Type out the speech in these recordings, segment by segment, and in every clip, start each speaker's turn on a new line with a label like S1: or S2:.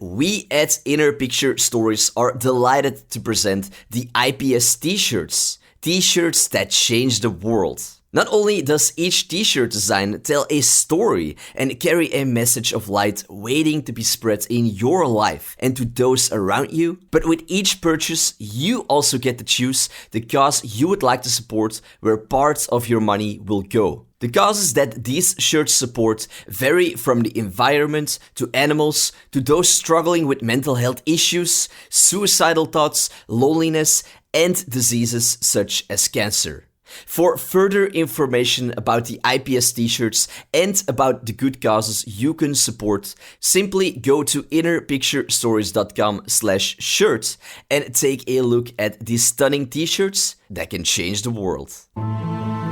S1: We at Inner Picture Stories are delighted to present the IPS T-Shirts. T-shirts that change the world. Not only does each t-shirt design tell a story and carry a message of light waiting to be spread in your life and to those around you, but with each purchase, you also get to choose the cause you would like to support, where parts of your money will go. The causes that these shirts support vary from the environment to animals to those struggling with mental health issues, suicidal thoughts, loneliness, and diseases such as cancer. For further information about the IPS T-shirts and about the good causes you can support, simply go to innerpicturestories.com/shirts and take a look at these stunning T-shirts that can change the world.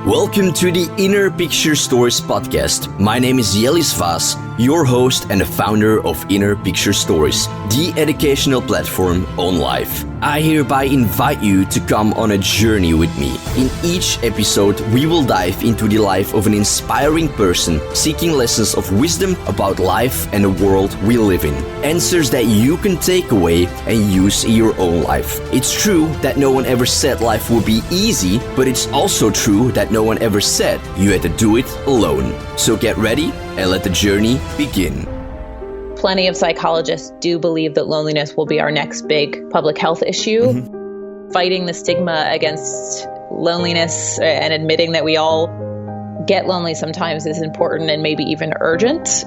S1: Welcome to the Inner Picture Stories podcast. My name is Jellis Vaes, your host and the founder of Inner Picture Stories, the educational platform on life. I hereby invite you to come on a journey with me. In each episode, we will dive into the life of an inspiring person seeking lessons of wisdom about life and the world we live in. Answers that you can take away and use in your own life. It's true that no one ever said life would be easy, but it's also true that no one ever said you had to do it alone. So get ready and let the journey begin.
S2: Plenty of psychologists do believe that loneliness will be our next big public health issue. Fighting the stigma against loneliness and admitting that we all get lonely sometimes is important and maybe even urgent.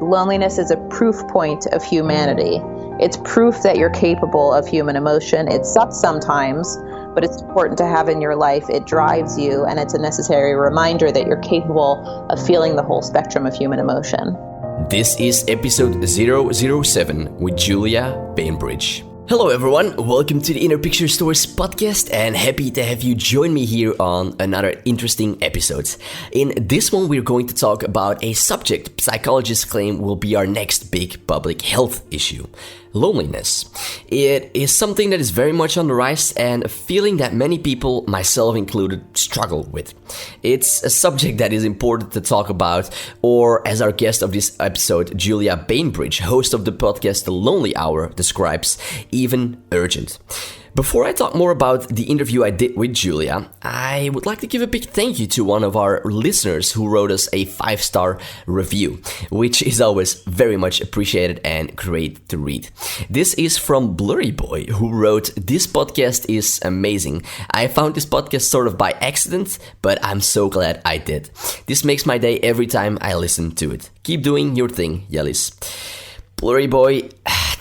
S2: Loneliness is a proof point of humanity. It's proof that you're capable of human emotion. It sucks sometimes, but it's important to have in your life. It drives you, and it's a necessary reminder that you're capable of feeling the whole spectrum of human emotion.
S1: This is episode 007 with Julia Bainbridge. Hello everyone, welcome to the Inner Picture Stories podcast, and happy to have you join me here on another interesting episode. In this one, we're going to talk about a subject psychologists claim will be our next big public health issue: loneliness. It is something that is very much on the rise and a feeling that many people, myself included, struggle with. It's a subject that is important to talk about, or as our guest of this episode, Julia Bainbridge, host of the podcast The Lonely Hour, describes, even urgent. Before I talk more about the interview I did with Julia, I would like to give a big thank you to one of our listeners who wrote us a 5-star review, which is always very much appreciated and great to read. This is from Blurry Boy, who wrote, "This podcast is amazing. I found this podcast sort of by accident, but I'm so glad I did. This makes my day every time I listen to it. Keep doing your thing, Jellis." Blurry Boy,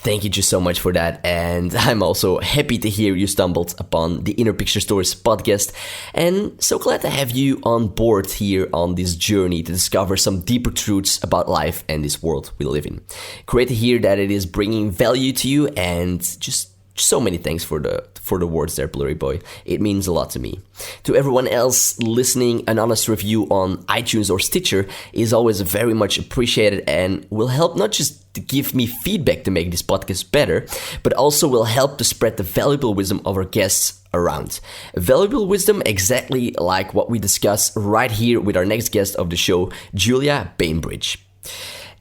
S1: thank you just so much for that, and I'm also happy to hear you stumbled upon the Inner Picture Stories podcast, and so glad to have you on board here on this journey to discover some deeper truths about life and this world we live in. Great to hear that it is bringing value to you, and just so many thanks for the words there, Blurry Boy. It means a lot to me. To everyone else listening, an honest review on iTunes or Stitcher is always very much appreciated and will help not just to give me feedback to make this podcast better, but also will help to spread the valuable wisdom of our guests around. Valuable wisdom exactly like what we discuss right here with our next guest of the show, Julia Bainbridge.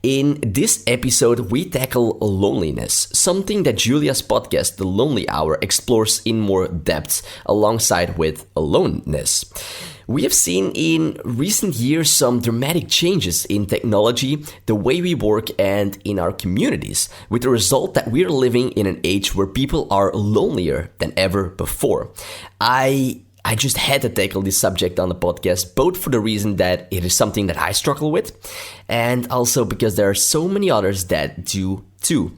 S1: In this episode, we tackle loneliness, something that Julia's podcast, The Lonely Hour, explores in more depth alongside with aloneness. We have seen in recent years some dramatic changes in technology, the way we work, and in our communities, with the result that we're living in an age where people are lonelier than ever before. I just had to tackle this subject on the podcast, both for the reason that it is something that I struggle with, and also because there are so many others that do too.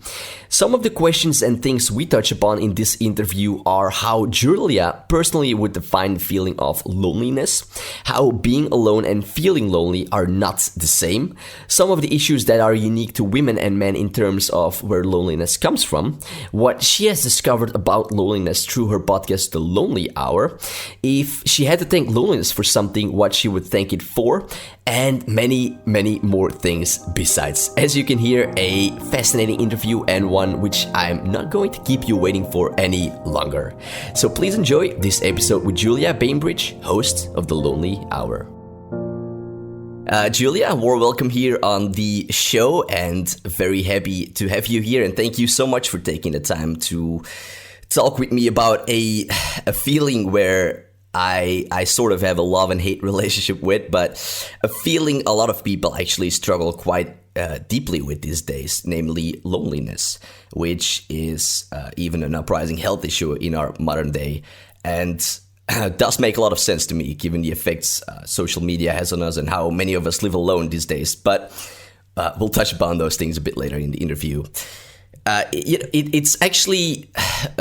S1: Some of the questions and things we touch upon in this interview are how Julia personally would define the feeling of loneliness, how being alone and feeling lonely are not the same, some of the issues that are unique to women and men in terms of where loneliness comes from, what she has discovered about loneliness through her podcast The Lonely Hour, if she had to thank loneliness for something, what she would thank it for, and many, many more things besides. As you can hear, a fascinating interview and one which I'm not going to keep you waiting for any longer. So please enjoy this episode with Julia Bainbridge, host of The Lonely Hour. Julia, warm welcome here on the show, and very happy to have you here. And thank you so much for taking the time to talk with me about a feeling where I sort of have a love and hate relationship with, but a feeling a lot of people actually struggle quite deeply with these days, namely loneliness, which is even an uprising health issue in our modern day. And does make a lot of sense to me, given the effects social media has on us and how many of us live alone these days. But we'll touch upon those things a bit later in the interview. It's actually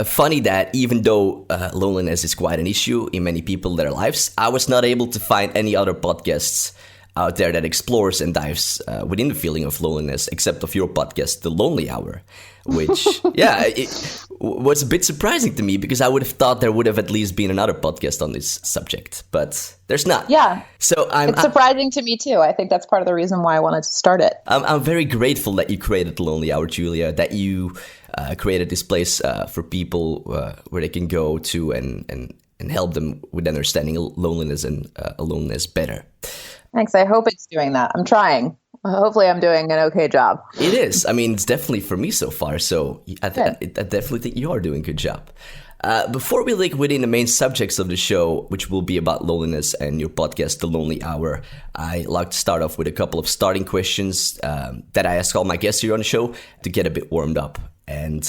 S1: funny that even though loneliness is quite an issue in many people in their lives, I was not able to find any other podcasts out there that explores and dives within the feeling of loneliness, except of your podcast, The Lonely Hour, which, it was a bit surprising to me because I would have thought there would have at least been another podcast on this subject, but there's not.
S2: Yeah.
S1: So
S2: it's surprising to me too. I think that's part of the reason why I wanted to start it.
S1: I'm very grateful that you created The Lonely Hour, Julia, that you created this place for people where they can go to and help them with understanding loneliness and aloneness better.
S2: Thanks. I hope it's doing that. I'm trying. Hopefully I'm doing an okay job.
S1: It is. I mean, it's definitely for me so far. So I definitely think you are doing a good job. Before we dig within the main subjects of the show, which will be about loneliness and your podcast, The Lonely Hour, I like to start off with a couple of starting questions that I ask all my guests here on the show to get a bit warmed up. And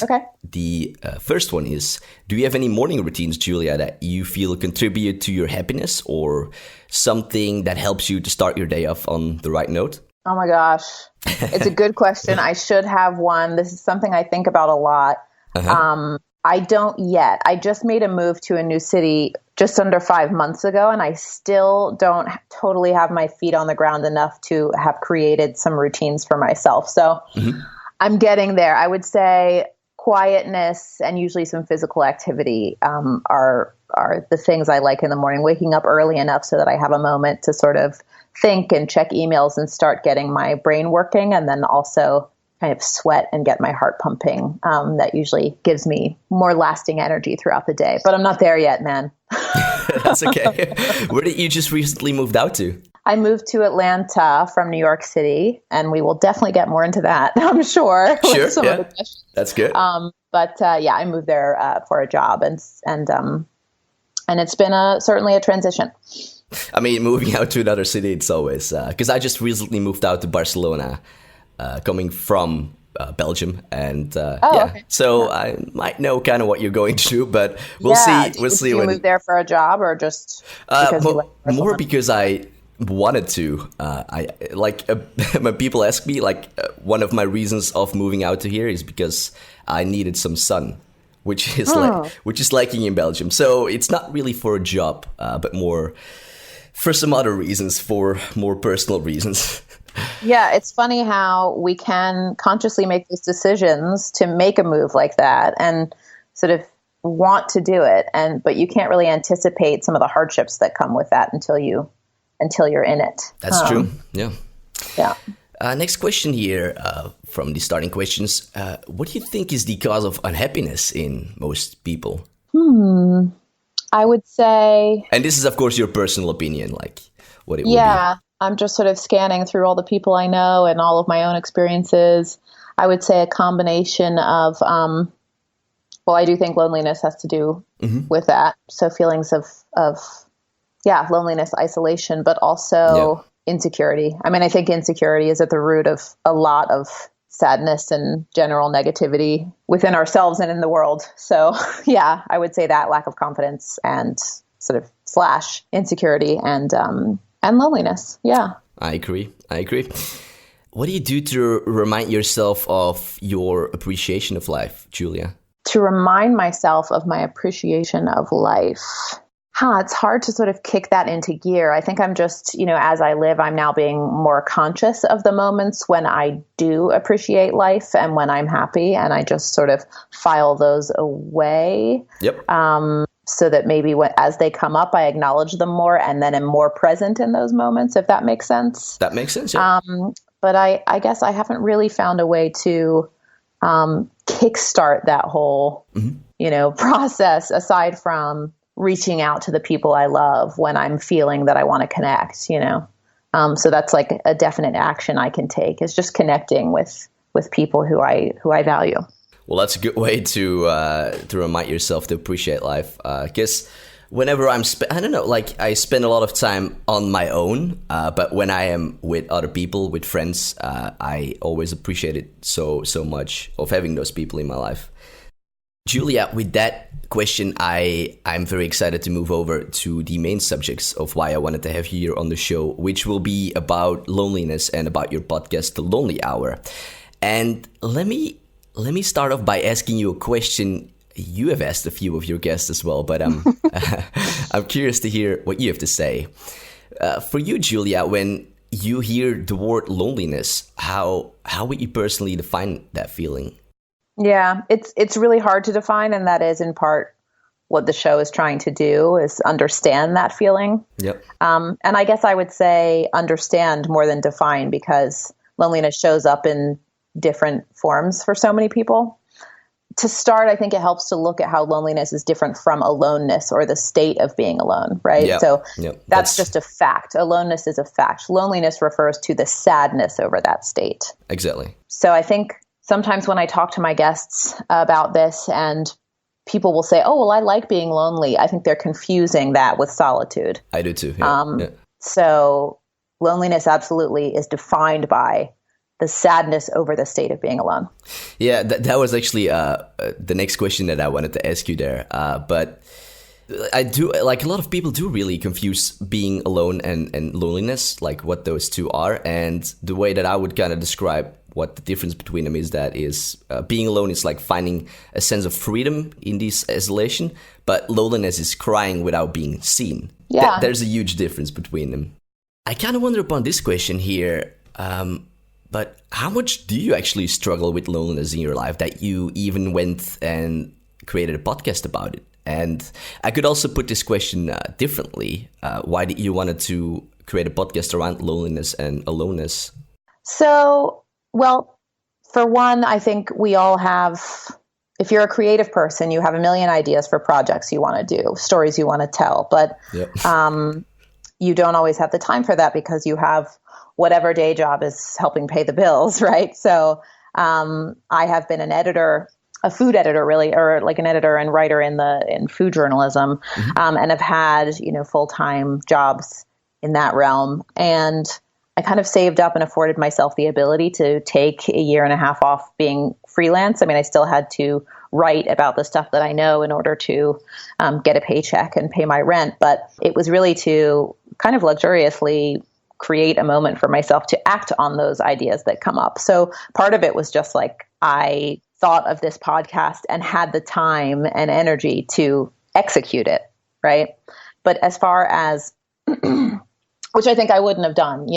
S1: the first one is, do you have any morning routines, Julia, that you feel contribute to your happiness or something that helps you to start your day off on the right note?
S2: Oh my gosh. It's a good question. I should have one. This is something I think about a lot. I don't yet. I just made a move to a new city just under 5 months ago, and I still don't totally have my feet on the ground enough to have created some routines for myself. So I'm getting there. I would say quietness and usually some physical activity are the things I like in the morning. Waking up early enough so that I have a moment to sort of think and check emails and start getting my brain working, and then also kind of sweat and get my heart pumping. That usually gives me more lasting energy throughout the day. But I'm not there yet, man.
S1: That's okay. Where did you just recently moved out to?
S2: I moved to Atlanta from New York City, and we will definitely get more into that, I'm sure.
S1: Sure, yeah. That's good.
S2: But I moved there for a job, and it's been certainly a transition.
S1: I mean, moving out to another city, it's always, because I just recently moved out to Barcelona, coming from Belgium, and so I might know kind of what you're going through, but we'll see. We'll see.
S2: Did you move there for a job or just because you
S1: more because I wanted to. When people ask me, one of my reasons of moving out to here is because I needed some sun, which is lacking in Belgium. So it's not really for a job, but more for some other reasons, for more personal reasons.
S2: Yeah, it's funny how we can consciously make those decisions to make a move like that and sort of want to do it, but you can't really anticipate some of the hardships that come with that until you're in it.
S1: That's true. Yeah.
S2: Yeah.
S1: Next question here from the starting questions. What do you think is the cause of unhappiness in most people?
S2: I would say...
S1: And this is, of course, your personal opinion, what it would be.
S2: Yeah, I'm just sort of scanning through all the people I know and all of my own experiences. I would say a combination of... I do think loneliness has to do with that. So feelings of loneliness, isolation, but also insecurity. I mean, I think insecurity is at the root of a lot of sadness and general negativity within ourselves and in the world. So I would say that lack of confidence and sort of / insecurity and loneliness. Yeah.
S1: I agree. What do you do to remind yourself of your appreciation of life, Julia?
S2: To remind myself of my appreciation of life. It's hard to sort of kick that into gear. I think I'm just, as I live, I'm now being more conscious of the moments when I do appreciate life and when I'm happy, and I just sort of file those away.
S1: Yep.
S2: So that maybe as they come up, I acknowledge them more and then am more present in those moments, if that makes sense.
S1: That makes sense, yeah.
S2: But I guess I haven't really found a way to kickstart that whole, process aside from reaching out to the people I love when I'm feeling that I want to connect, So that's like a definite action I can take, is just connecting with people who I value.
S1: Well, that's a good way to remind yourself to appreciate life. Because whenever I don't know, like I spend a lot of time on my own, but when I am with other people, with friends, I always appreciate it so much of having those people in my life. Julia, with that question, I'm very excited to move over to the main subjects of why I wanted to have you here on the show, which will be about loneliness and about your podcast, The Lonely Hour. And let me start off by asking you a question you have asked a few of your guests as well, but I'm curious to hear what you have to say. For you, Julia, when you hear the word loneliness, how would you personally define that feeling?
S2: Yeah, it's really hard to define, and that is in part what the show is trying to do, is understand that feeling.
S1: Yep.
S2: And I guess I would say understand more than define, because loneliness shows up in different forms for so many people. To start, I think it helps to look at how loneliness is different from aloneness, or the state of being alone, right?
S1: Yep.
S2: So
S1: Yep.
S2: that's just a fact. Aloneness is a fact. Loneliness refers to the sadness over that state.
S1: Exactly.
S2: So I think sometimes when I talk to my guests about this, and people will say, oh, well, I like being lonely, I think they're confusing that with solitude.
S1: I do too. Yeah.
S2: So loneliness absolutely is defined by the sadness over the state of being alone.
S1: Yeah, that was actually the next question that I wanted to ask you there. But I do, like, a lot of people do really confuse being alone and loneliness, like what those two are. And the way that I would kind of describe what the difference between them is being alone is like finding a sense of freedom in this isolation, but loneliness is crying without being seen.
S2: Yeah.
S1: There's a huge difference between them. I kind of wonder upon this question here, but how much do you actually struggle with loneliness in your life that you even went and created a podcast about it? And I could also put this question differently. Why did you wanted to create a podcast around loneliness and aloneness?
S2: So, well, for one, I think we all have, if you're a creative person, you have a million ideas for projects you want to do, stories you want to tell, but
S1: Yep.
S2: You don't always have the time for that because you have whatever day job is helping pay the bills, right? So I have been an editor, a food editor really, or like an editor and writer in food journalism, and have had, full-time jobs in that realm. And I kind of saved up and afforded myself the ability to take a year and a half off being freelance. I mean, I still had to write about the stuff that I know in order to get a paycheck and pay my rent. But it was really to kind of luxuriously create a moment for myself to act on those ideas that come up. So part of it was just like, I thought of this podcast and had the time and energy to execute it, right? But as far as, which I think I wouldn't have done,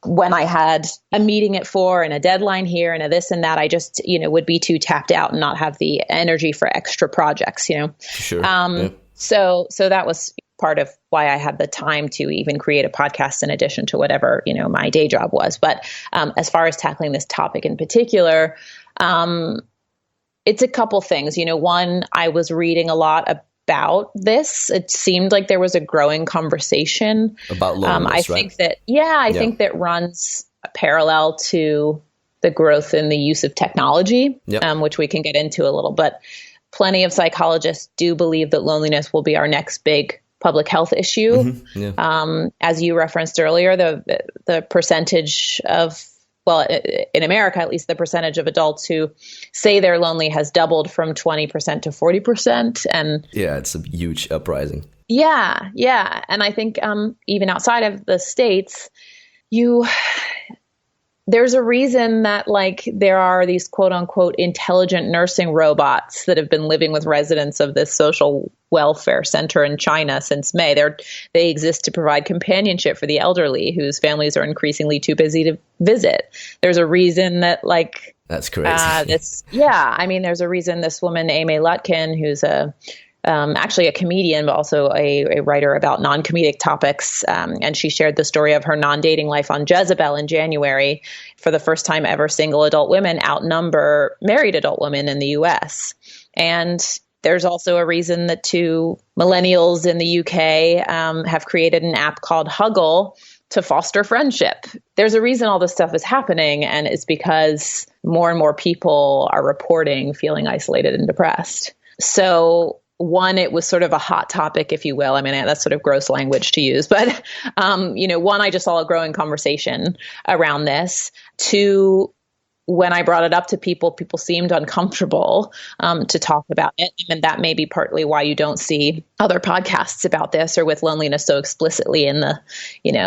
S2: when I had a meeting at 4 and a deadline here and a this and that, I just, would be too tapped out and not have the energy for extra projects,
S1: Sure.
S2: Yeah. So that was part of why I had the time to even create a podcast in addition to whatever, my day job was. But as far as tackling this topic in particular, it's a couple things. One, I was reading a lot about this. It seemed like there was a growing conversation
S1: about loneliness,
S2: I think that, I think that runs parallel to the growth in the use of technology, which we can get into a little. But plenty of psychologists do believe that loneliness will be our next big public health issue. As you referenced earlier, the percentage of, in America, at least the percentage of adults who say they're lonely has doubled from 20% to 40%. And
S1: yeah, it's a huge uprising.
S2: Yeah. And I think even outside of the States, there's a reason that there are these quote unquote intelligent nursing robots that have been living with residents of this social welfare center in China since May. They exist to provide companionship for the elderly whose families are increasingly too busy to visit. There's a reason that
S1: that's crazy.
S2: There's a reason this woman, Amy Lutkin, who's actually a comedian, but also a writer about non-comedic topics. And she shared the story of her non-dating life on Jezebel in January. For the first time ever, single adult women outnumber married adult women in the US. And there's also a reason that 2 millennials in the UK have created an app called Huggle, to foster friendship. There's a reason all this stuff is happening, and it's because more and more people are reporting feeling isolated and depressed. So one, it was sort of a hot topic, if you will. I mean, that's sort of gross language to use, but, one, I just saw a growing conversation around this. Two, when I brought it up to people, people seemed uncomfortable to talk about it. And that may be partly why you don't see other podcasts about this or with loneliness so explicitly in the,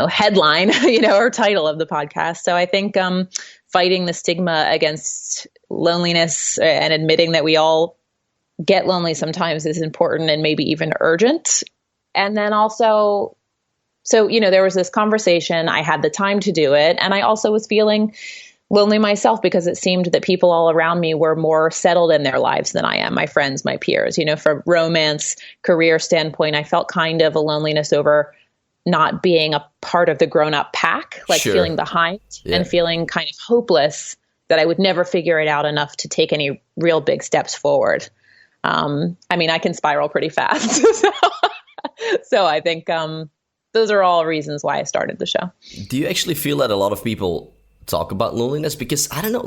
S2: headline, or title of the podcast. So I think fighting the stigma against loneliness and admitting that we all get lonely sometimes is important and maybe even urgent. And then also, there was this conversation. I had the time to do it. And I also was feeling lonely myself because it seemed that people all around me were more settled in their lives than I am. My friends, my peers, from romance, career standpoint, I felt kind of a loneliness over not being a part of the grown-up pack, like
S1: Sure.
S2: feeling behind and feeling kind of hopeless that I would never figure it out enough to take any real big steps forward. I can spiral pretty fast. So I think those are all reasons why I started the show.
S1: Do you actually feel that a lot of people talk about loneliness? Because I don't know,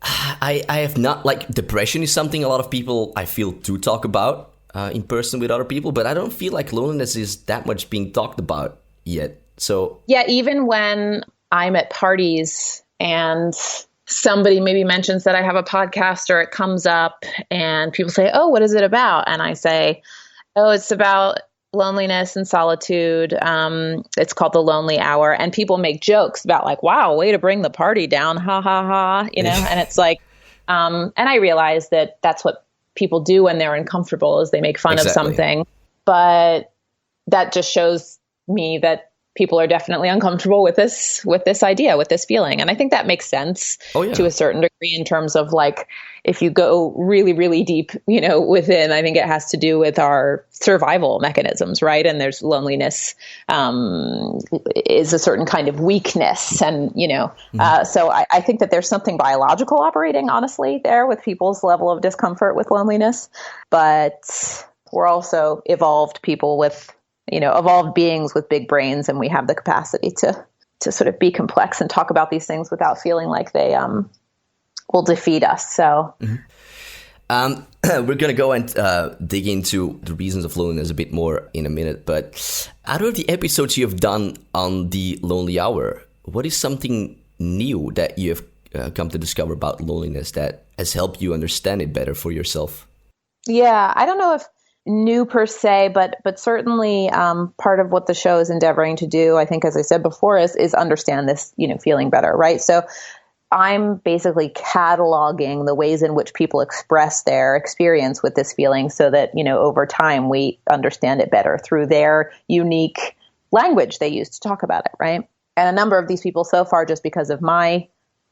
S1: I have not, depression is something a lot of people I feel do talk about in person with other people, but I don't feel like loneliness is that much being talked about yet. So
S2: yeah, even when I'm at parties and somebody maybe mentions that I have a podcast or it comes up and people say, "Oh, what is it about?" And I say, "Oh, it's about loneliness and solitude. It's called the Lonely Hour." And people make jokes about "Wow, way to bring the party down. Ha ha ha." And it's and I realize that that's what people do when they're uncomfortable is they make fun of something, but that just shows me that people are definitely uncomfortable with this idea, with this feeling. And I think that makes sense to a certain degree in terms of if you go really, really deep, within, I think it has to do with our survival mechanisms, right? And there's loneliness is a certain kind of weakness. And, so I think that there's something biological operating, honestly, there with people's level of discomfort with loneliness. But we're also evolved people with evolved beings with big brains, and we have the capacity to sort of be complex and talk about these things without feeling like they will defeat us. So
S1: we're going to go and dig into the reasons of loneliness a bit more in a minute. But out of the episodes you have done on the Lonely Hour, what is something new that you have come to discover about loneliness that has helped you understand it better for yourself?
S2: Yeah, I don't know if new per se, but certainly part of what the show is endeavoring to do, I think, as I said before, is understand this, feeling better, right? So I'm basically cataloging the ways in which people express their experience with this feeling so that, over time we understand it better through their unique language they use to talk about it, right? And a number of these people so far, just because of my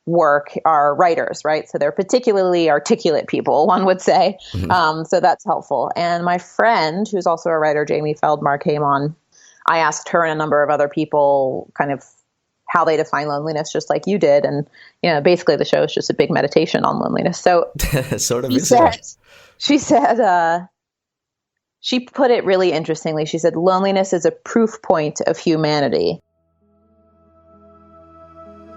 S2: work, are writers, right? So they're particularly articulate people, one would say.
S1: Mm-hmm.
S2: So that's helpful. And my friend, who's also a writer, Jamie Feldmar, came on. I asked her and a number of other people kind of how they define loneliness, just like you did. And, basically the show is just a big meditation on loneliness. So
S1: sort of
S2: she said, she put it really interestingly. She said, loneliness is a proof point of humanity.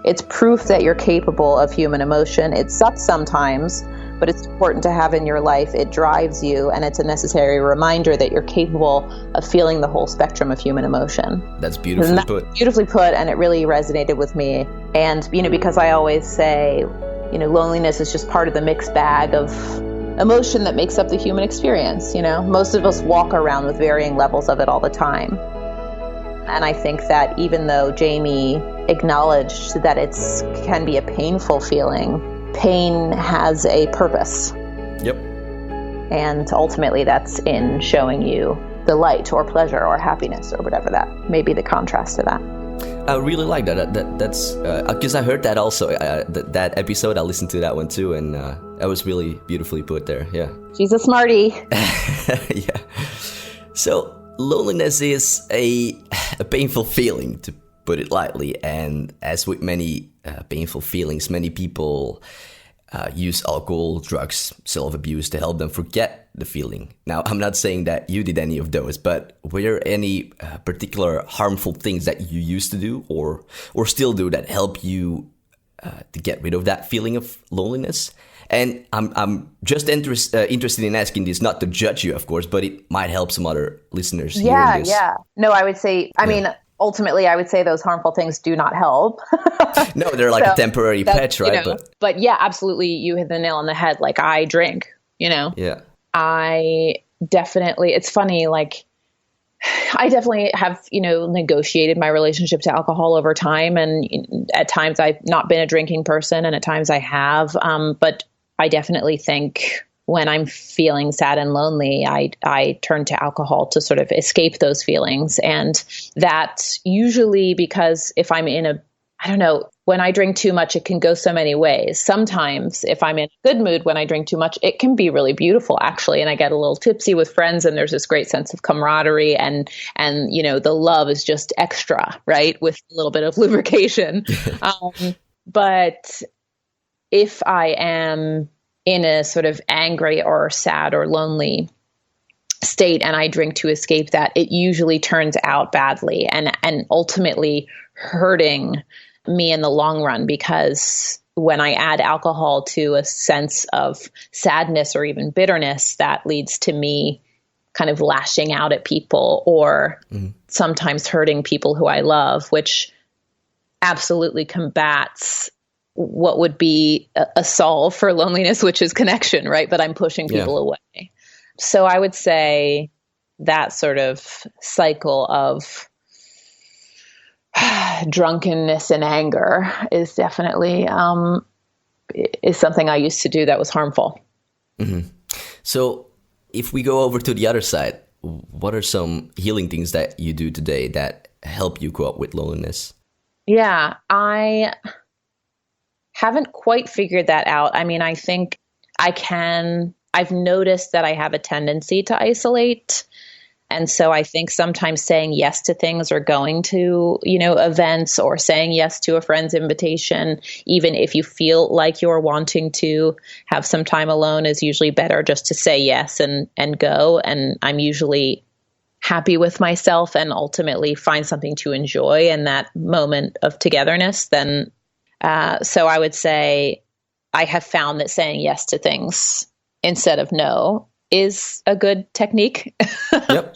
S2: It's proof that you're capable of human emotion. It sucks sometimes, but it's important to have in your life. It drives you, and it's a necessary reminder that you're capable of feeling the whole spectrum of human emotion.
S1: That's beautifully put.
S2: Beautifully put, and it really resonated with me. And, because I always say, loneliness is just part of the mixed bag of emotion that makes up the human experience. Most of us walk around with varying levels of it all the time. And I think that even though Jamie acknowledged that it can be a painful feeling, pain has a purpose.
S1: Yep.
S2: And ultimately that's in showing you the light or pleasure or happiness or whatever that may be the contrast to that.
S1: I really like that. That's because I heard that also. That episode, I listened to that one too, and that was really beautifully put there. Yeah.
S2: She's a smarty.
S1: Yeah. So loneliness is a painful feeling, to put it lightly, and as with many painful feelings, many people use alcohol, drugs, self-abuse to help them forget the feeling. Now, I'm not saying that you did any of those, but were there any particular harmful things that you used to do or still do that help you to get rid of that feeling of loneliness? And I'm just interested in asking this, not to judge you, of course, but it might help some other listeners hearing this.
S2: Yeah. No, I would say, I mean, ultimately, I would say those harmful things do not help.
S1: No, they're like a temporary patch, right?
S2: But yeah, absolutely. You hit the nail on the head. Like I drink,
S1: Yeah.
S2: I definitely, it's funny, like I definitely have, negotiated my relationship to alcohol over time. And at times I've not been a drinking person and at times I have. But I definitely think when I'm feeling sad and lonely, I turn to alcohol to sort of escape those feelings. And that's usually because if I'm when I drink too much, it can go so many ways. Sometimes if I'm in a good mood, when I drink too much, it can be really beautiful actually. And I get a little tipsy with friends and there's this great sense of camaraderie and the love is just extra, right? With a little bit of lubrication. But if I am in a sort of angry or sad or lonely state and I drink to escape that, it usually turns out badly and ultimately hurting me in the long run, because when I add alcohol to a sense of sadness or even bitterness, that leads to me kind of lashing out at people or sometimes hurting people who I love, which absolutely combats what would be a solve for loneliness, which is connection, right? But I'm pushing people away. So I would say that sort of cycle of drunkenness and anger is definitely is something I used to do that was harmful.
S1: Mm-hmm. So if we go over to the other side, what are some healing things that you do today that help you cope with loneliness?
S2: Yeah, I haven't quite figured that out. I mean, I think I've noticed that I have a tendency to isolate. And so I think sometimes saying yes to things or going to, events or saying yes to a friend's invitation, even if you feel like you're wanting to have some time alone, is usually better just to say yes and go. And I'm usually happy with myself and ultimately find something to enjoy in that moment of togetherness. So I would say I have found that saying yes to things instead of no is a good technique.
S1: Yep.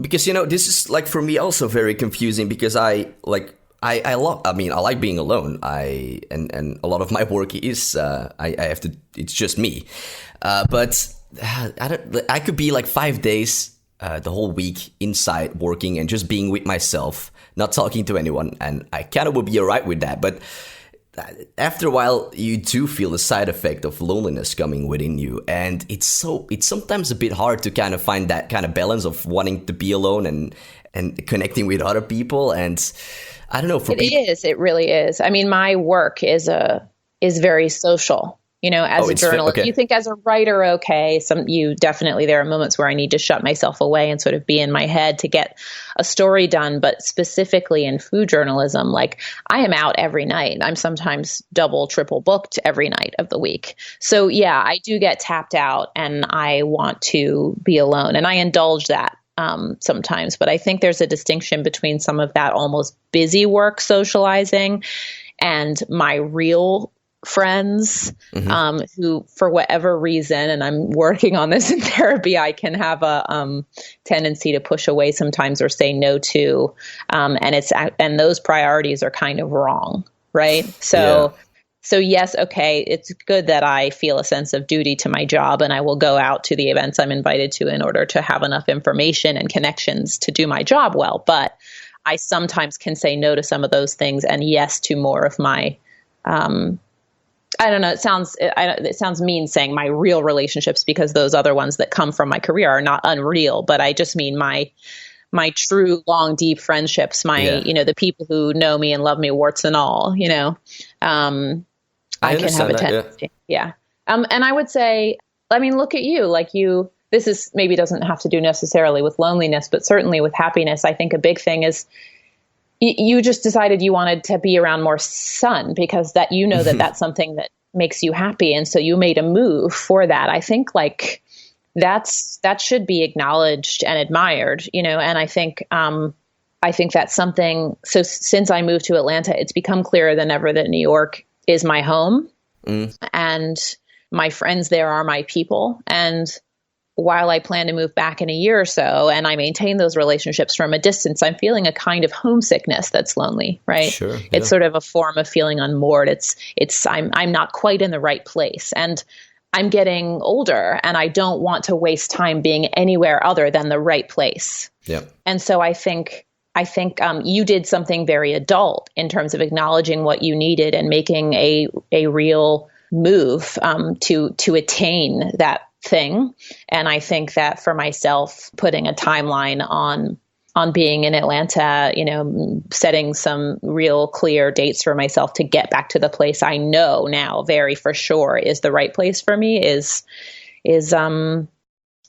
S1: Because, this is like for me also very confusing because I like being alone. And a lot of my work is, it's just me. But I could be like 5 days, the whole week inside working and just being with myself, not talking to anyone. And I kind of would be all right with that. But after a while, you do feel the side effect of loneliness coming within you. And it's sometimes a bit hard to kind of find that kind of balance of wanting to be alone and connecting with other people. And I don't know.
S2: It really is. I mean, my work is very social. As a journalist, You think as a writer, okay, there are moments where I need to shut myself away and sort of be in my head to get a story done. But specifically in food journalism, like I am out every night. I'm sometimes double, triple booked every night of the week. So yeah, I do get tapped out and I want to be alone and I indulge that sometimes. But I think there's a distinction between some of that almost busy work socializing and my real friends who, for whatever reason, and I'm working on this in therapy, I can have a tendency to push away sometimes or say no to, and those priorities are kind of wrong, right? So yes, okay, it's good that I feel a sense of duty to my job, and I will go out to the events I'm invited to in order to have enough information and connections to do my job well. But I sometimes can say no to some of those things and yes to more of my I don't know. It sounds mean saying my real relationships because those other ones that come from my career are not unreal. But I just mean my true, long, deep friendships. The people who know me and love me, warts and all. I can have a tendency. Yeah. And I would say, I mean, look at you. Like you. This is maybe doesn't have to do necessarily with loneliness, but certainly with happiness. I think a big thing is. You just decided you wanted to be around more sun because that that's something that makes you happy. And so you made a move for that. I think like that should be acknowledged and admired, and I think that's something. So since I moved to Atlanta, it's become clearer than ever that New York is my home, and my friends there are my people. And while I plan to move back in a year or so, and I maintain those relationships from a distance, I'm feeling a kind of homesickness that's lonely, right?
S1: Sure, yeah.
S2: It's sort of a form of feeling unmoored. I'm not quite in the right place, and I'm getting older, and I don't want to waste time being anywhere other than the right place.
S1: Yeah.
S2: And so I think you did something very adult in terms of acknowledging what you needed and making a real move to attain that thing. And I think that for myself, putting a timeline on being in Atlanta, setting some real clear dates for myself to get back to the place I know now very for sure is the right place for me is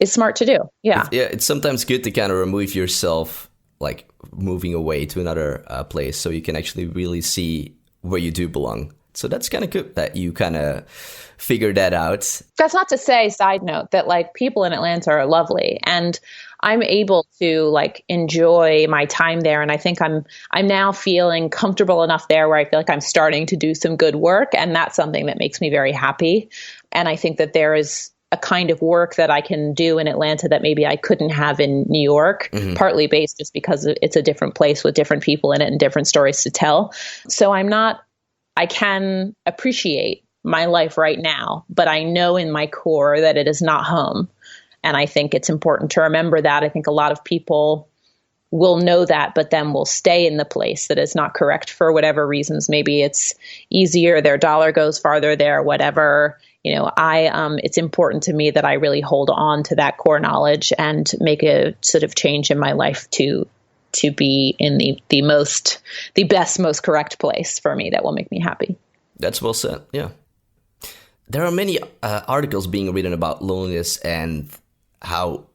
S2: smart to do. Yeah.
S1: It's sometimes good to kind of remove yourself, like moving away to another place, so you can actually really see where you do belong. So that's kind of good that you kind of figured that out.
S2: That's not to say, side note, that like people in Atlanta are lovely, and I'm able to like enjoy my time there. And I think I'm now feeling comfortable enough there where I feel like I'm starting to do some good work. And that's something that makes me very happy. And I think that there is a kind of work that I can do in Atlanta that maybe I couldn't have in New York, partly based just because it's a different place with different people in it and different stories to tell. So I can appreciate my life right now, but I know in my core that it is not home. And I think it's important to remember that. I think a lot of people will know that, but then will stay in the place that is not correct for whatever reasons. Maybe it's easier, their dollar goes farther there, whatever. It's important to me that I really hold on to that core knowledge and make a sort of change in my life to be in the best, most correct place for me that will make me happy.
S1: That's well said. Yeah. There are many articles being written about loneliness and how,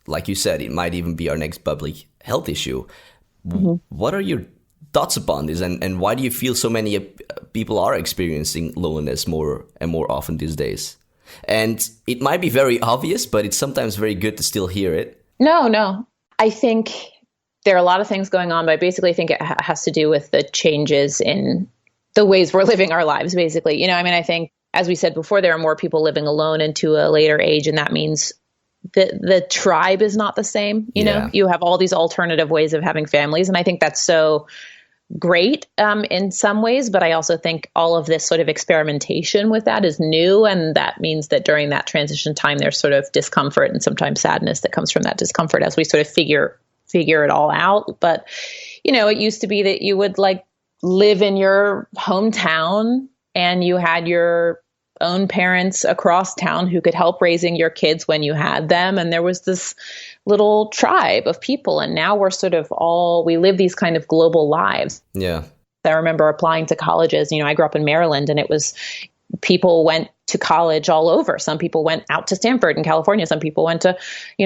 S1: like you said, it might even be our next public health issue. What are your thoughts upon this, and why do you feel so many people are experiencing loneliness more and more often these days? And it might be very obvious, but it's sometimes very good to still hear it. No. I think there are a lot of things going on, but I basically think it has to do with the changes in the ways we're living our lives, basically. I think, as we said before, there are more people living alone into a later age, and that means the tribe is not the same. You have all these alternative ways of having families, and I think that's so great in some ways, but I also think all of this sort of experimentation with that is new, and that means that during that transition time, there's sort of discomfort and sometimes sadness that comes from that discomfort as we sort of figure it all out. But it used to be that you would like live in your hometown and you had your own parents across town who could help raising your kids when you had them. And there was this little tribe of people. And now we're sort of we live these kind of global lives. Yeah.
S2: I remember applying to colleges. I grew up in Maryland, and it was people went to college all over. Some people went out to Stanford in California. Some people went to,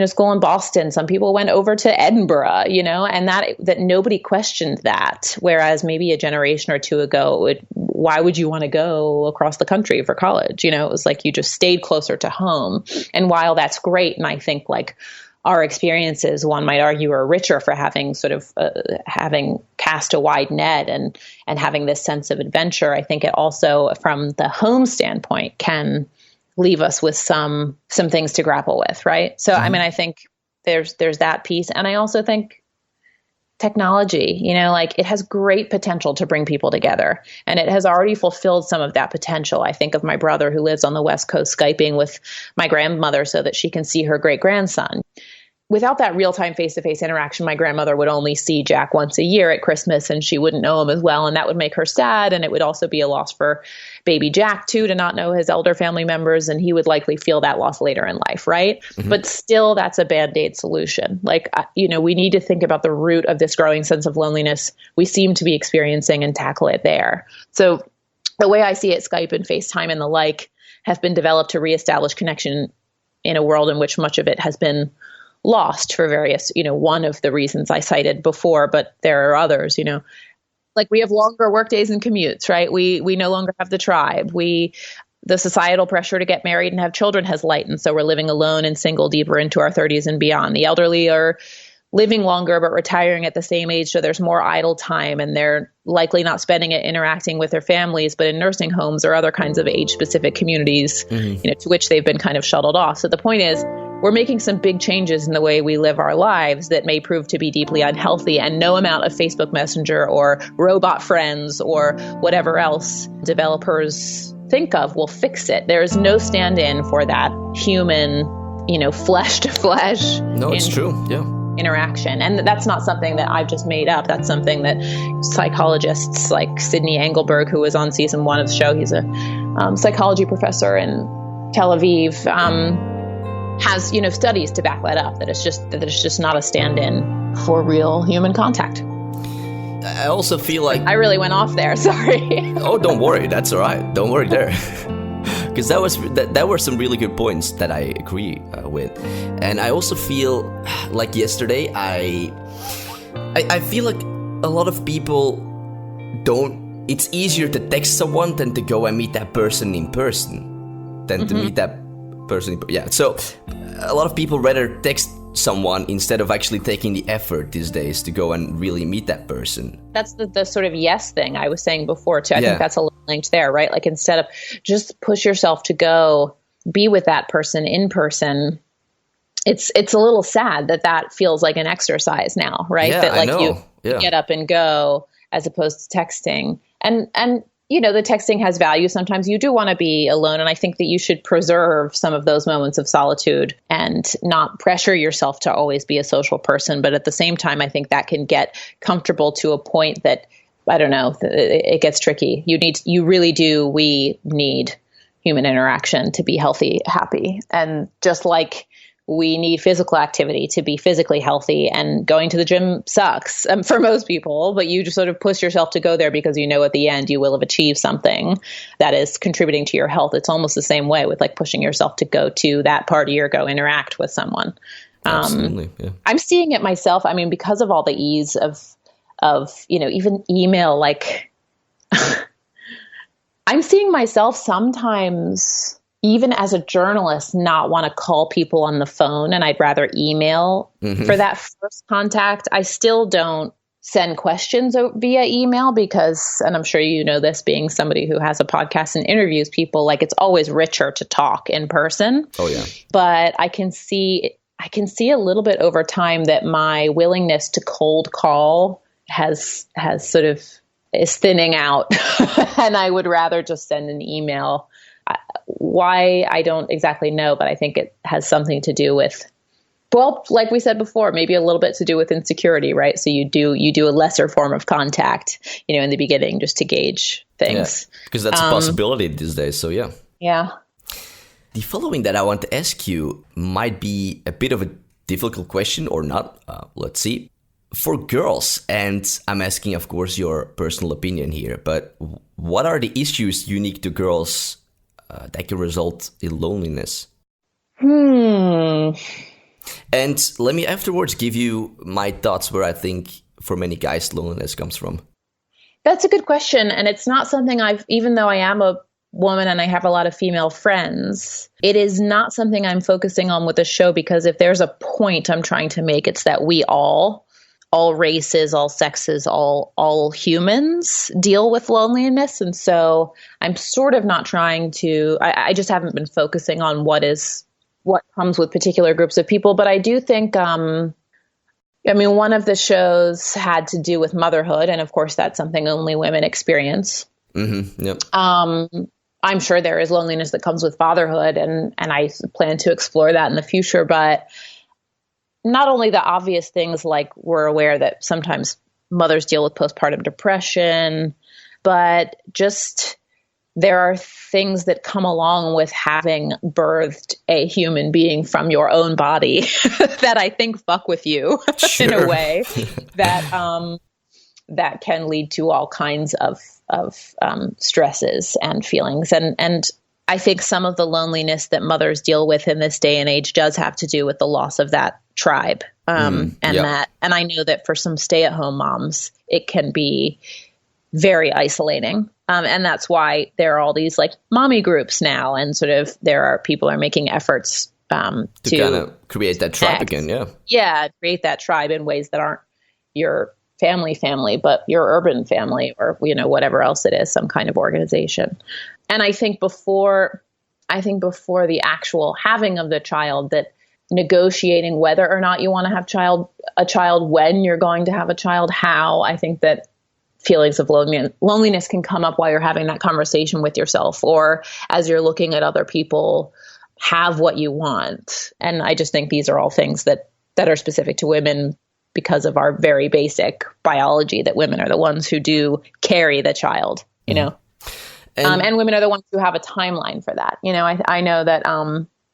S2: school in Boston. Some people went over to Edinburgh, and that nobody questioned that. Whereas maybe a generation or two ago, why would you want to go across the country for college? It was like you just stayed closer to home. And while that's great, and I think like our experiences, one might argue, are richer for having sort of having cast a wide net and having this sense of adventure. I think it also, from the home standpoint, can leave us with some things to grapple with, right? So, I think there's that piece. And I also think technology, it has great potential to bring people together, and it has already fulfilled some of that potential. I think of my brother who lives on the West Coast, Skyping with my grandmother so that she can see her great grandson. Without that real-time face-to-face interaction, my grandmother would only see Jack once a year at Christmas, and she wouldn't know him as well. And that would make her sad. And it would also be a loss for baby Jack, too, to not know his elder family members. And he would likely feel that loss later in life, right? But still, that's a Band-Aid solution. Like, we need to think about the root of this growing sense of loneliness we seem to be experiencing and tackle it there. So the way I see it, Skype and FaceTime and the like have been developed to reestablish connection in a world in which much of it has been lost for various, one of the reasons I cited before, but there are others, like we have longer work days and commutes, right? We no longer have the tribe. the societal pressure to get married and have children has lightened. So we're living alone and single deeper into our 30s and beyond. The elderly are living longer, but retiring at the same age. So there's more idle time, and they're likely not spending it interacting with their families, but in nursing homes or other kinds of age-specific communities, to which they've been kind of shuttled off. So the point is, we're making some big changes in the way we live our lives that may prove to be deeply unhealthy, and no amount of Facebook Messenger or robot friends or whatever else developers think of will fix it. There is no stand-in for that human, flesh to flesh.
S1: No, it's true. Yeah.
S2: Interaction. And that's not something that I've just made up. That's something that psychologists like Sidney Engelberg, who was on season 1 of the show, he's a psychology professor in Tel Aviv, has studies to back that up, that it's just not a stand-in for real human contact.
S1: I also feel like
S2: I really went off there. Sorry.
S1: Oh, don't worry. That's all right. Don't worry there. Because that were some really good points that I agree with. And I also feel like yesterday, I feel like a lot of people it's easier to text someone than to go and meet that person in person than to meet that person. Yeah. So a lot of people rather text someone instead of actually taking the effort these days to go and really meet that person.
S2: That's the sort of yes thing I was saying before too. I think that's a little linked there, right? Like, instead of just push yourself to go be with that person in person, it's a little sad that feels like an exercise now, right?
S1: Yeah,
S2: that like
S1: I know.
S2: You get up and go as opposed to texting. And the texting has value. Sometimes you do want to be alone. And I think that you should preserve some of those moments of solitude and not pressure yourself to always be a social person. But at the same time, I think that can get comfortable to a point that, I don't know, it gets tricky. We need human interaction to be healthy, happy. And just like we need physical activity to be physically healthy, and going to the gym sucks for most people, but you just sort of push yourself to go there because at the end you will have achieved something that is contributing to your health. It's almost the same way with like pushing yourself to go to that party or go interact with someone.
S1: Absolutely. Yeah.
S2: I'm seeing it myself. I mean, because of all the ease of even email, like I'm seeing myself sometimes, even as a journalist, not want to call people on the phone, and I'd rather email for that first contact. I still don't send questions via email because, and I'm sure you know this, being somebody who has a podcast and interviews people, like, it's always richer to talk in person.
S1: Oh yeah.
S2: But I can see a little bit over time that my willingness to cold call has sort of is thinning out, and I would rather just send an email. Why, I don't exactly know, but I think it has something to do with, well, like we said before, maybe a little bit to do with insecurity, right? So you do a lesser form of contact, in the beginning, just to gauge things.
S1: Yeah, because that's a possibility these days. So yeah.
S2: Yeah.
S1: The following that I want to ask you might be a bit of a difficult question or not. Let's see. For girls, and I'm asking, of course, your personal opinion here, but what are the issues unique to girls that can result in loneliness? And let me afterwards give you my thoughts where I think for many guys loneliness comes from.
S2: That's a good question. And it's not something even though I am a woman and I have a lot of female friends, it is not something I'm focusing on with the show, because if there's a point I'm trying to make, it's that we all races, all sexes, all humans deal with loneliness. And so I'm sort of not trying to, I just haven't been focusing on what comes with particular groups of people. But I do think, one of the shows had to do with motherhood. And of course, that's something only women experience.
S1: Mm-hmm. Yep.
S2: I'm sure there is loneliness that comes with fatherhood, and I plan to explore that in the future. But not only the obvious things, like we're aware that sometimes mothers deal with postpartum depression, but just there are things that come along with having birthed a human being from your own body that I think fuck with you in a way that can lead to all kinds of stresses and feelings. And I think some of the loneliness that mothers deal with in this day and age does have to do with the loss of that tribe. And I know that for some stay-at-home moms, it can be very isolating. And that's why there are all these like mommy groups now. And sort of people are making efforts to
S1: kind of create that tribe again. Yeah.
S2: Yeah. Create that tribe in ways that aren't your family, but your urban family or, whatever else it is, some kind of organization. And I think before the actual having of the child, that negotiating whether or not you want to have a child, when you're going to have a child, how, I think that feelings of loneliness can come up while you're having that conversation with yourself, or as you're looking at other people have what you want. And I just think these are all things that are specific to women because of our very basic biology, that women are the ones who do carry the child, and women are the ones who have a timeline for that. I know that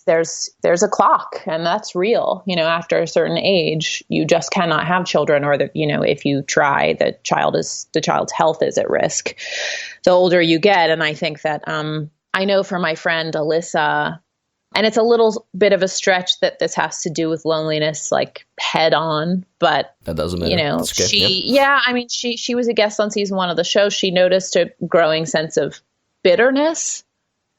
S2: there's a clock, and that's real. After a certain age, you just cannot have children, or if you try, the child's health is at risk the older you get. And I think that I know for my friend Alyssa, and it's a little bit of a stretch that this has to do with loneliness, like head on, but
S1: that doesn't matter.
S2: She was a guest on season 1 of the show. She noticed a growing sense of bitterness,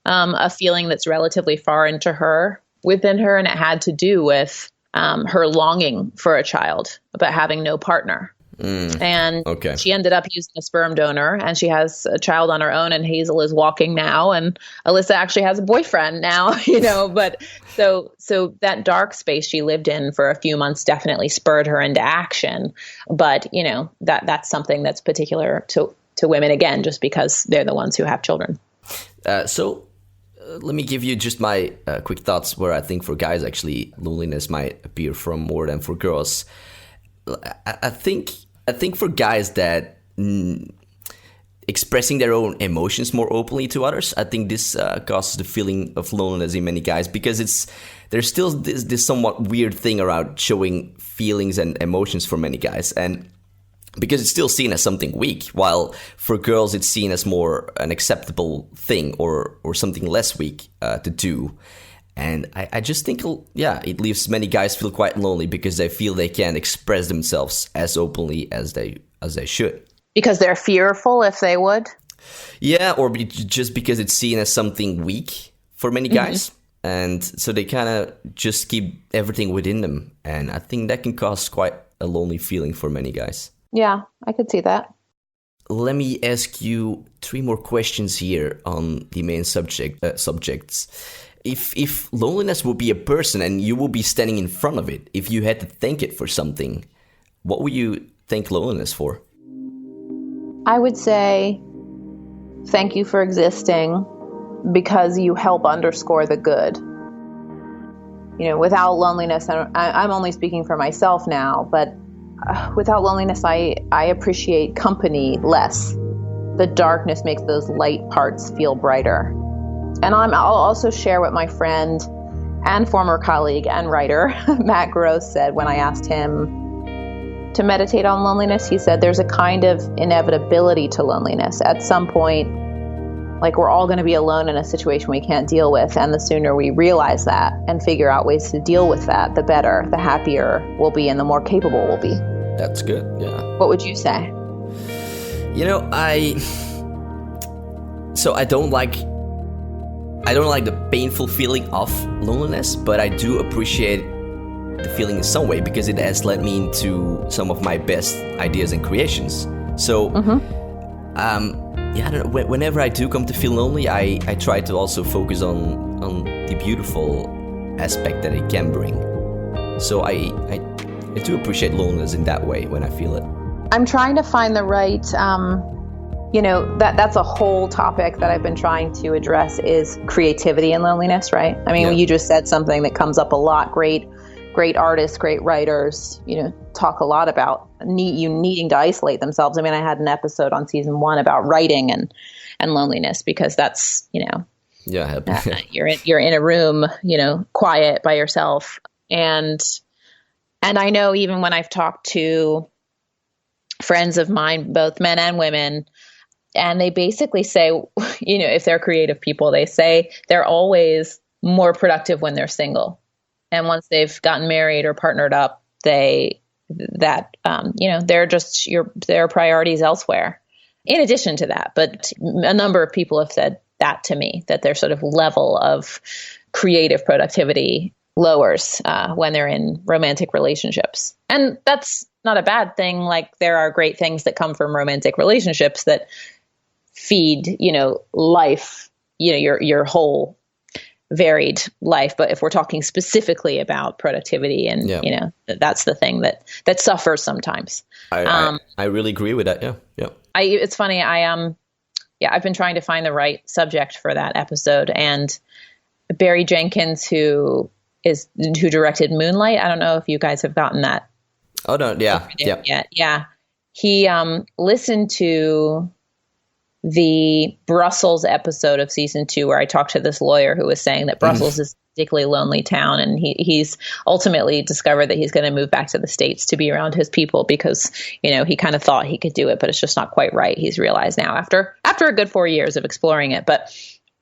S2: a feeling that's relatively foreign to her within her. And it had to do with her longing for a child, but having no partner. And she ended up using a sperm donor, and she has a child on her own, and Hazel is walking now, and Alyssa actually has a boyfriend now, but so that dark space she lived in for a few months definitely spurred her into action. But, that's something that's particular to women, again, just because they're the ones who have children.
S1: Let me give you just my quick thoughts where I think for guys, actually, loneliness might appear from more than for girls. I think for guys that expressing their own emotions more openly to others, I think this causes the feeling of loneliness in many guys, because there's still this somewhat weird thing around showing feelings and emotions for many guys, and because it's still seen as something weak, while for girls it's seen as more an acceptable thing or something less weak to do. And I just think, it leaves many guys feel quite lonely because they feel they can't express themselves as openly as they should.
S2: Because they're fearful if they would?
S1: Yeah, or just because it's seen as something weak for many guys. And so they kind of just keep everything within them. And I think that can cause quite a lonely feeling for many guys.
S2: Yeah, I could see that.
S1: Let me ask you 3 more questions here on the main subjects. If loneliness would be a person and you would be standing in front of it, if you had to thank it for something, what would you thank loneliness for?
S2: I would say, thank you for existing, because you help underscore the good. Without loneliness, and I'm only speaking for myself now, but without loneliness, I appreciate company less. The darkness makes those light parts feel brighter. And I'll also share what my friend and former colleague and writer, Matt Gross, said when I asked him to meditate on loneliness. He said there's a kind of inevitability to loneliness. At some point, like, we're all going to be alone in a situation we can't deal with. And the sooner we realize that and figure out ways to deal with that, the better, the happier we'll be, and the more capable we'll be.
S1: That's good, yeah.
S2: What would you say?
S1: I don't like the painful feeling of loneliness, but I do appreciate the feeling in some way, because it has led me into some of my best ideas and creations. So, I don't know. Whenever I do come to feel lonely, I try to also focus on the beautiful aspect that it can bring. So I do appreciate loneliness in that way when I feel it.
S2: I'm trying to find the right... that's a whole topic that I've been trying to address, is creativity and loneliness, right? I mean, You just said something that comes up a lot. Great artists, great writers, talk a lot about needing to isolate themselves. I mean, I had an episode on season 1 about writing and loneliness, because that's, you're in a room, quiet by yourself. And I know even when I've talked to friends of mine, both men and women, and they basically say, if they're creative people, they say they're always more productive when they're single. And once they've gotten married or partnered up, they're priorities elsewhere. in addition to that, but a number of people have said that to me, that their sort of level of creative productivity lowers when they're in romantic relationships. And that's not a bad thing. Like, there are great things that come from romantic relationships that feed, life, your whole varied life. But if we're talking specifically about productivity and, that's the thing that suffers sometimes.
S1: I really agree with that. Yeah.
S2: It's funny. I've been trying to find the right subject for that episode, and Barry Jenkins, who directed Moonlight. I don't know if you guys have gotten that.
S1: Oh no. Yeah.
S2: Yeah. He listened to the Brussels episode of season 2, where I talked to this lawyer who was saying that Brussels is a particularly lonely town, and he's ultimately discovered that he's going to move back to the States to be around his people because, he kind of thought he could do it, but it's just not quite right. He's realized now after a good 4 years of exploring it. But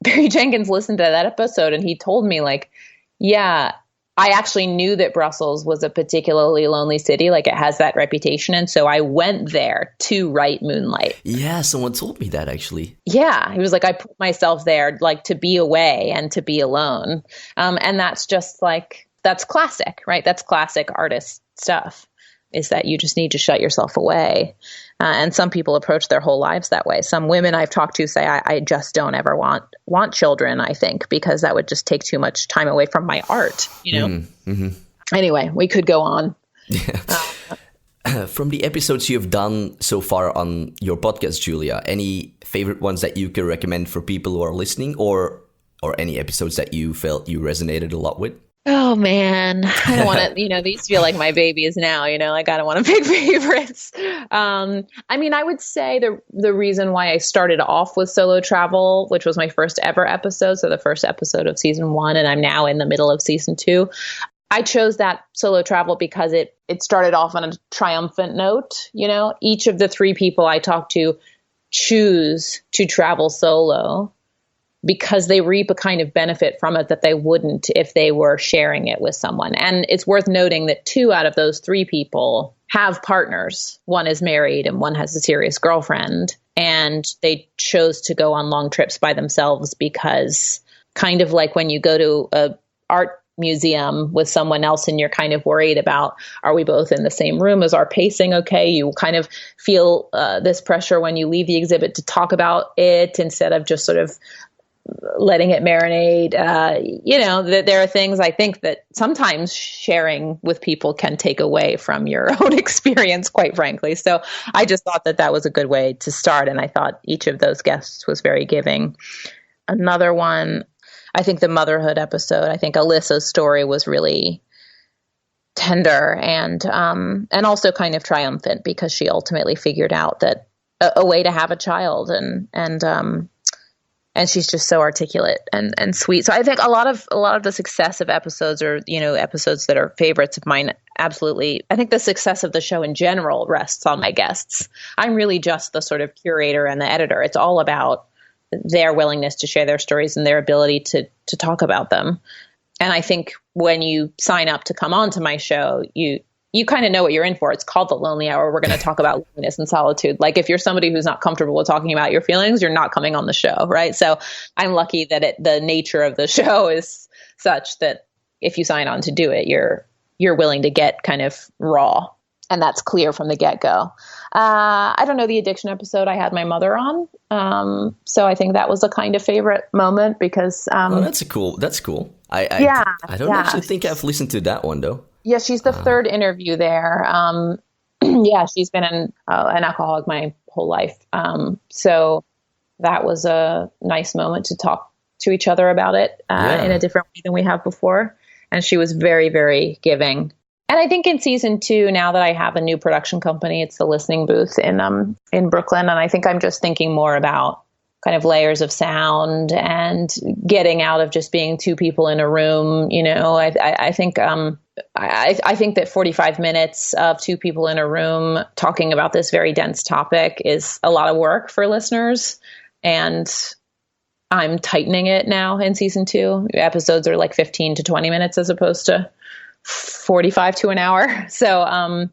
S2: Barry Jenkins listened to that episode, and he told me, like, yeah, I actually knew that Brussels was a particularly lonely city. Like, it has that reputation. And so I went there to write Moonlight.
S1: Yeah, someone told me that, actually.
S2: Yeah. He was like, I put myself there, like, to be away and to be alone. And that's just like, that's classic, right? That's classic artist stuff, is that you just need to shut yourself away. And some people approach their whole lives that way. Some women I've talked to say, I just don't ever want children, I think, because that would just take too much time away from my art, Anyway, we could go on.
S1: Yeah. From the episodes you've done so far on your podcast, Julia, any favorite ones that you can recommend for people who are listening, or any episodes that you felt you resonated a lot with?
S2: Oh man, I don't want to, these feel like my babies now, like I don't want to pick favorites. I would say the reason why I started off with solo travel, which was my first ever episode. So the first episode of season 1, and I'm now in the middle of season 2. I chose that solo travel because it started off on a triumphant note. Each of the 3 people I talked to choose to travel solo because they reap a kind of benefit from it that they wouldn't if they were sharing it with someone. And it's worth noting that 2 out of those 3 people have partners. One is married and one has a serious girlfriend. And they chose to go on long trips by themselves because, kind of like when you go to a art museum with someone else and you're kind of worried about, are we both in the same room? Is our pacing okay? You kind of feel this pressure when you leave the exhibit to talk about it instead of just sort of letting it marinate. That there are things I think that sometimes sharing with people can take away from your own experience, quite frankly. So I just thought that was a good way to start. And I thought each of those guests was very giving. Another one, I think the motherhood episode, I think Alyssa's story was really tender and also kind of triumphant because she ultimately figured out that a way to have a child, and she's just so articulate and sweet. So I think a lot of the success of episodes, or episodes that are favorites of mine, absolutely. I think the success of the show in general rests on my guests. I'm really just the sort of curator and the editor. It's all about their willingness to share their stories and their ability to talk about them. And I think when you sign up to come on to my show, you kind of know what you're in for. It's called The Lonely Hour. We're going to talk about loneliness and solitude. Like, if you're somebody who's not comfortable with talking about your feelings, you're not coming on the show, right? So I'm lucky that the nature of the show is such that if you sign on to do it, you're willing to get kind of raw. And that's clear from the get-go. I don't know, the addiction episode, I had my mother on. So I think that was a kind of favorite moment because...
S1: that's cool. I don't actually think I've listened to that one, though.
S2: Yeah, she's the 3rd interview there. She's been an alcoholic my whole life. So that was a nice moment to talk to each other about it in a different way than we have before. And she was very, very giving. And I think in season 2, now that I have a new production company, it's the Listening Booth in Brooklyn. And I think I'm just thinking more about kind of layers of sound and getting out of just being 2 people in a room. I think I think that 45 minutes of 2 people in a room talking about this very dense topic is a lot of work for listeners. And I'm tightening it now in season 2. Episodes are like 15 to 20 minutes as opposed to 45 to an hour. So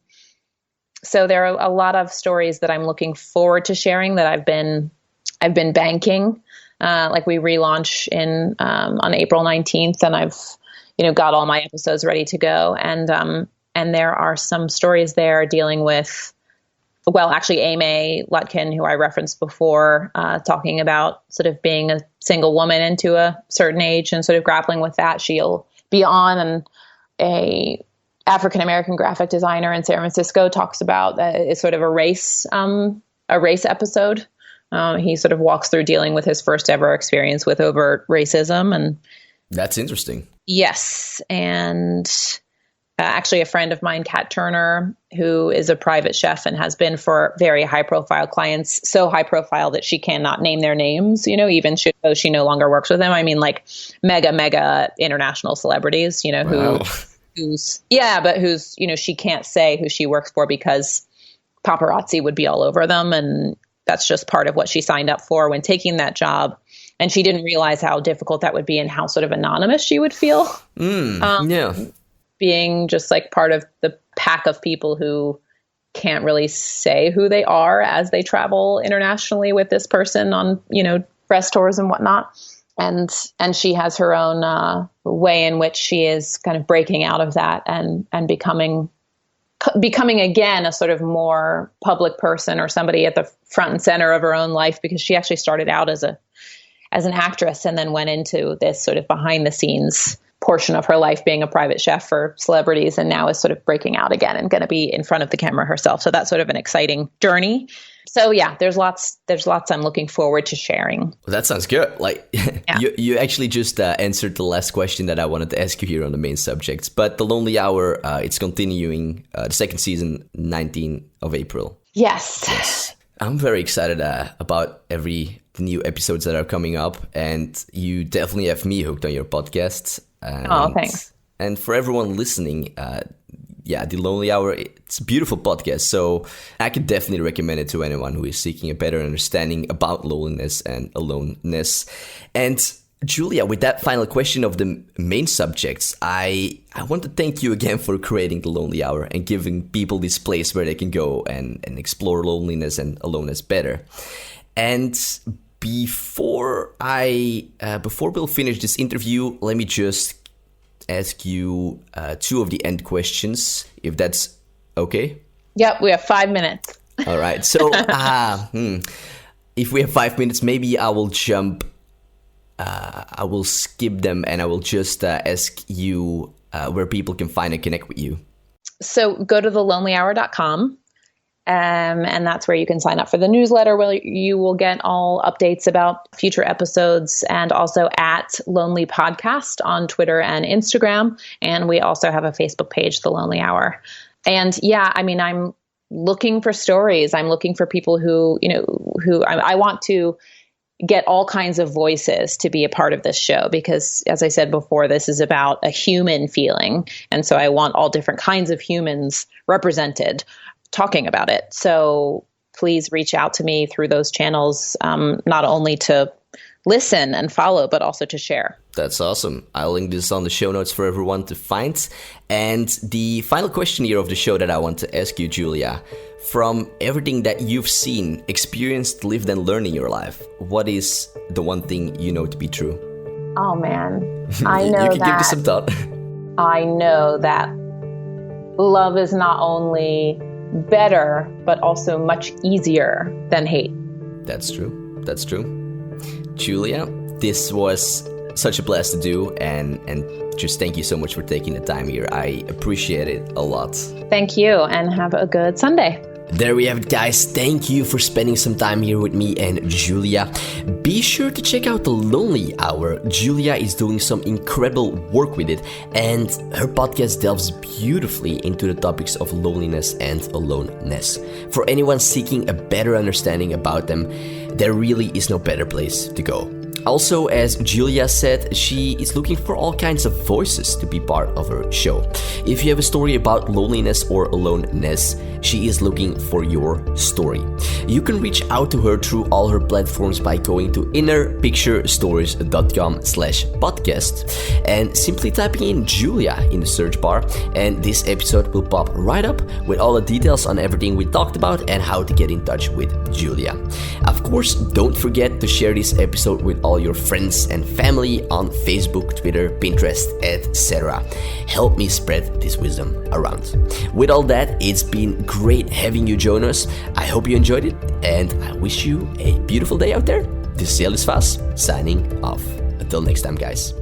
S2: So there are a lot of stories that I'm looking forward to sharing that I've been banking. Like we relaunch on April 19th, and I've got all my episodes ready to go. And there are some stories there dealing with, well, actually Amy Lutkin, who I referenced before, talking about sort of being a single woman into a certain age and sort of grappling with that. She'll be on, and a African-American graphic designer in San Francisco talks about it's sort of a race episode. He sort of walks through dealing with his first ever experience with overt racism. And
S1: that's interesting.
S2: Yes. And actually a friend of mine, Kat Turner, who is a private chef and has been for very high profile clients, so high profile that she cannot name their names, even though she no longer works with them. I mean, like mega international celebrities,
S1: Wow.
S2: who's she can't say who she works for because paparazzi would be all over them. And that's just part of what she signed up for when taking that job. And she didn't realize how difficult that would be and how sort of anonymous she would feel. Being just like part of the pack of people who can't really say who they are as they travel internationally with this person on, press tours and whatnot. And she has her own way in which she is kind of breaking out of that and becoming again a sort of more public person, or somebody at the front and center of her own life, because she actually started out as an actress and then went into this sort of behind the scenes portion of her life being a private chef for celebrities, and now is sort of breaking out again and going to be in front of the camera herself. So that's sort of an exciting journey. So yeah, there's lots I'm looking forward to sharing.
S1: Well, that sounds good. Like
S2: Yeah.
S1: you actually just answered the last question that I wanted to ask you here on the main subjects. But The Lonely Hour, it's continuing the second season, 19th of April.
S2: Yes.
S1: I'm very excited about the new episodes that are coming up, and you definitely have me hooked on your podcast.
S2: Thanks.
S1: And for everyone listening, The Lonely Hour, it's a beautiful podcast, so I could definitely recommend it to anyone who is seeking a better understanding about loneliness and aloneness. And Julia, with that final question of the main subjects, I want to thank you again for creating The Lonely Hour and giving people this place where they can go and explore loneliness and aloneness better. And before we'll finish this interview, let me just ask you two of the end questions, if that's okay.
S2: Yep, we have 5 minutes.
S1: All right. So if we have 5 minutes, maybe I will skip them, and I will just ask you where people can find and connect with you.
S2: So go to thelonelyhour.com. And that's where you can sign up for the newsletter, where you will get all updates about future episodes, and also at Lonely Podcast on Twitter and Instagram. And we also have a Facebook page, The Lonely Hour. And yeah, I mean, I'm looking for stories. I'm looking for people who I want to get all kinds of voices to be a part of this show, because as I said before, this is about a human feeling. And so I want all different kinds of humans represented talking about it. So please reach out to me through those channels, not only to listen and follow, but also to share.
S1: That's awesome. I'll link this on the show notes for everyone to find. And the final question here of the show that I want to ask you, Julia, from everything that you've seen, experienced, lived, and learned in your life, what is the one thing you know to be true?
S2: Oh man, I know
S1: you can give this some thought.
S2: I know that love is not only better, but also much easier than hate.
S1: That's true. That's true. Julia, this was such a blast to do, and just thank you so much for taking the time here. I appreciate it a lot. Thank
S2: you, and have a good Sunday.
S1: There we have it, guys. Thank you for spending some time here with me and Julia. Be sure to check out The Lonely Hour. Julia is doing some incredible work with it, and her podcast delves beautifully into the topics of loneliness and aloneness. For anyone seeking a better understanding about them, there really is no better place to go. Also, as Julia said, she is looking for all kinds of voices to be part of her show. If you have a story about loneliness or aloneness, she is looking for your story. You can reach out to her through all her platforms by going to innerpicturestories.com/podcast and simply typing in Julia in the search bar, and this episode will pop right up with all the details on everything we talked about and how to get in touch with Julia. Of course, don't forget to share this episode with all your friends and family on Facebook, Twitter, Pinterest, etc. Help me spread this wisdom around. With all that, it's been great having you join us. I hope you enjoyed it, and I wish you a beautiful day out there. This is Jellis Vaes signing off. Until next time, guys.